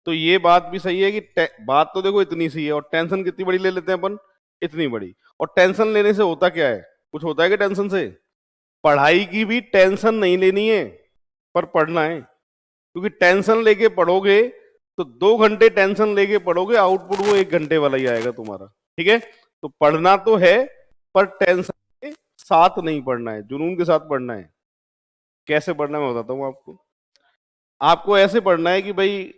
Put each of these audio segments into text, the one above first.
तो ये बात भी सही है कि बात तो देखो इतनी सी है, और टेंशन कितनी बड़ी ले लेते हैं अपन, इतनी बड़ी। और टेंशन लेने से होता क्या है, कुछ होता है कि टेंशन से? पढ़ाई की भी टेंशन नहीं लेनी है, पर पढ़ना है। क्योंकि टेंशन लेके पढ़ोगे तो 2 घंटे टेंशन लेके पढ़ोगे, आउटपुट वो 1 घंटे वाला ही आएगा तुम्हारा। ठीक है, तो पढ़ना तो है, पर टेंशन के साथ नहीं पढ़ना है, जुनून के साथ पढ़ना है। कैसे पढ़ना है मैं बताता हूँ आपको। आपको ऐसे पढ़ना है कि भाई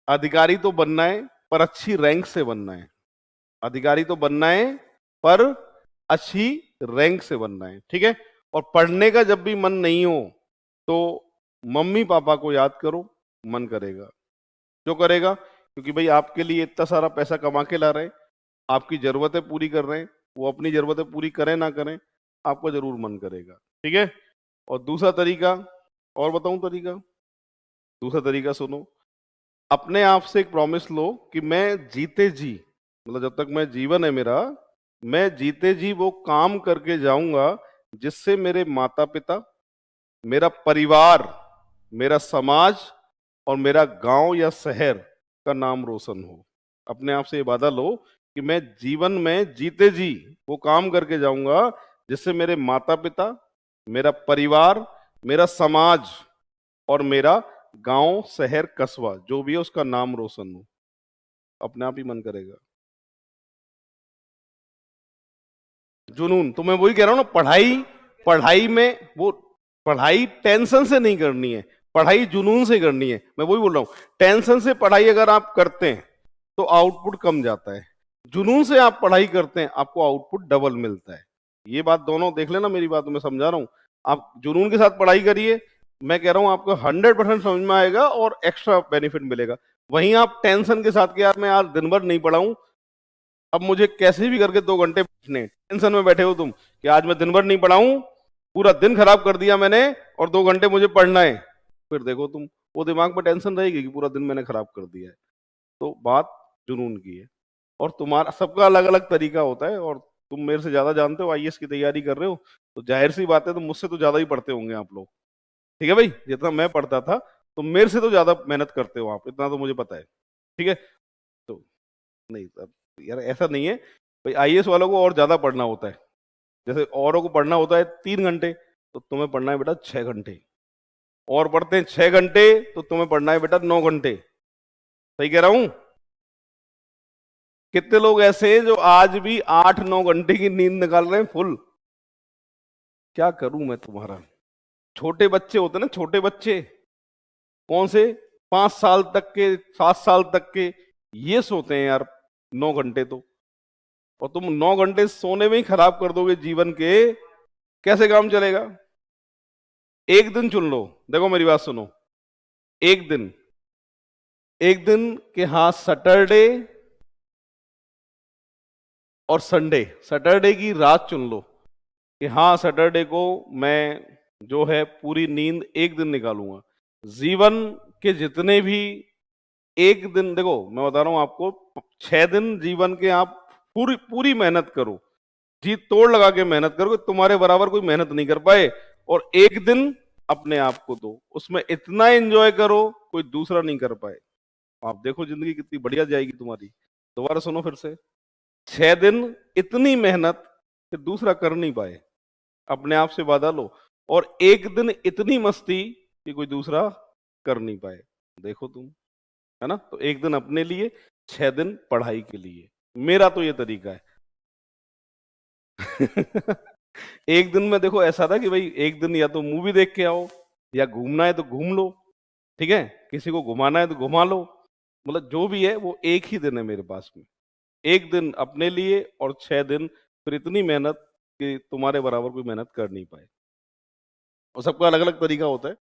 अधिकारी तो बनना है, पर अच्छी रैंक से बनना है। अधिकारी तो बनना है, पर अच्छी रैंक से बनना है। ठीक है, और पढ़ने का जब भी मन नहीं हो तो मम्मी पापा को याद करो, मन करेगा। क्यों करेगा? क्योंकि भाई आपके लिए इतना सारा पैसा कमा के ला रहे हैं, आपकी जरूरतें पूरी कर रहे हैं, वो अपनी जरूरतें पूरी करें ना करें, आपको जरूर मन करेगा। ठीक है, और दूसरा तरीका, और बताऊं तरीका? दूसरा तरीका सुनो। अपने आप से एक प्रॉमिस लो कि मैं जीते जी, मतलब जब तक मैं जीवन है मेरा, मैं जीते जी वो काम करके जाऊंगा जिससे मेरे माता पिता, मेरा परिवार, मेरा समाज और मेरा गांव या शहर का नाम रोशन हो। अपने आप से ये वादा लो कि मैं जीवन में जीते जी वो काम करके जाऊंगा जिससे मेरे माता पिता, मेरा परिवार, मेरा समाज और मेरा गांव शहर कस्बा जो भी है उसका नाम रोशन हो। अपने आप ही मन करेगा। जुनून तो मैं वही कह रहा हूं ना, पढ़ाई, पढ़ाई में वो, पढ़ाई टेंशन से नहीं करनी है, पढ़ाई जुनून से करनी है। मैं वही बोल रहा हूं, टेंशन से पढ़ाई अगर आप करते हैं तो आउटपुट कम जाता है, जुनून से आप पढ़ाई करते हैं आपको आउटपुट डबल मिलता है। ये बात दोनों देख लेना, मेरी बात मैं समझा रहा हूं। आप जुनून के साथ पढ़ाई करिए, मैं कह रहा हूं आपको 100% समझ में आएगा और एक्स्ट्रा बेनिफिट मिलेगा। वहीं आप टेंशन के साथ कि यार मैं आज दिन भर नहीं पढ़ाऊं, अब मुझे कैसे भी करके 2 घंटे बैठने, टेंशन में बैठे हो तुम कि आज मैं दिन भर नहीं पढ़ाऊं, पूरा दिन खराब कर दिया मैंने और 2 घंटे मुझे पढ़ना है, फिर देखो तुम, वो दिमाग में टेंशन रहेगी कि पूरा दिन मैंने खराब कर दिया है। तो बात जुनून की है, और तुम्हारा सबका अलग अलग तरीका होता है। और तुम मेरे से ज्यादा जानते हो, आईएएस की तैयारी कर रहे हो, तो जाहिर सी बात है तुम मुझसे तो ज्यादा ही पढ़ते होंगे आप लोग। ठीक है भाई, जितना मैं पढ़ता था तो मेरे से तो ज्यादा मेहनत करते हो आप, इतना तो मुझे पता है। ठीक है, तो नहीं अब यार ऐसा नहीं है भाई, आईएएस वालों को और ज्यादा पढ़ना होता है। जैसे औरों को पढ़ना होता है 3 घंटे, तो तुम्हें पढ़ना है बेटा 6 घंटे। और पढ़ते हैं 6 घंटे, तो तुम्हें पढ़ना है बेटा 9 घंटे। सही कह रहा हूं? कितने लोग ऐसे हैं जो आज भी 8-9 घंटे की नींद निकाल रहे हैं फुल? क्या करूं मैं तुम्हारा? छोटे बच्चे होते हैं ना, छोटे बच्चे, कौन से, 5 साल तक के, 7 साल तक के, ये सोते हैं यार 9 घंटे तो। और तुम 9 घंटे सोने में ही खराब कर दोगे जीवन के, कैसे काम चलेगा? एक दिन चुन लो, देखो मेरी बात सुनो, एक दिन, एक दिन के, हाँ, सैटरडे और संडे, सैटरडे की रात चुन लो कि हाँ सैटरडे को मैं जो है पूरी नींद एक दिन निकालूंगा। जीवन के जितने भी, एक दिन, देखो मैं बता रहा हूं आपको, 6 दिन जीवन के आप पूरी पूरी मेहनत करो, जी तोड़ लगा के मेहनत करो कि तुम्हारे बराबर कोई मेहनत नहीं कर पाए, और एक दिन अपने आप को दो, उसमें इतना एंजॉय करो कोई दूसरा नहीं कर पाए। आप देखो जिंदगी कितनी बढ़िया जाएगी तुम्हारी। दोबारा सुनो फिर से, 6 दिन इतनी मेहनत कि दूसरा कर नहीं पाए, अपने आप से वादा लो, और एक दिन इतनी मस्ती कि कोई दूसरा कर नहीं पाए। देखो तुम, है ना? तो एक दिन अपने लिए, 6 दिन पढ़ाई के लिए। मेरा तो ये तरीका है। एक दिन में देखो ऐसा था कि भाई एक दिन या तो मूवी देख के आओ, या घूमना है तो घूम लो, ठीक है, किसी को घुमाना है तो घुमा लो, मतलब जो भी है वो एक ही दिन है मेरे पास में। एक दिन अपने लिए और 6 दिन फिर इतनी मेहनत कि तुम्हारे बराबर कोई मेहनत कर नहीं पाए। और सबका अलग अलग तरीका होता है।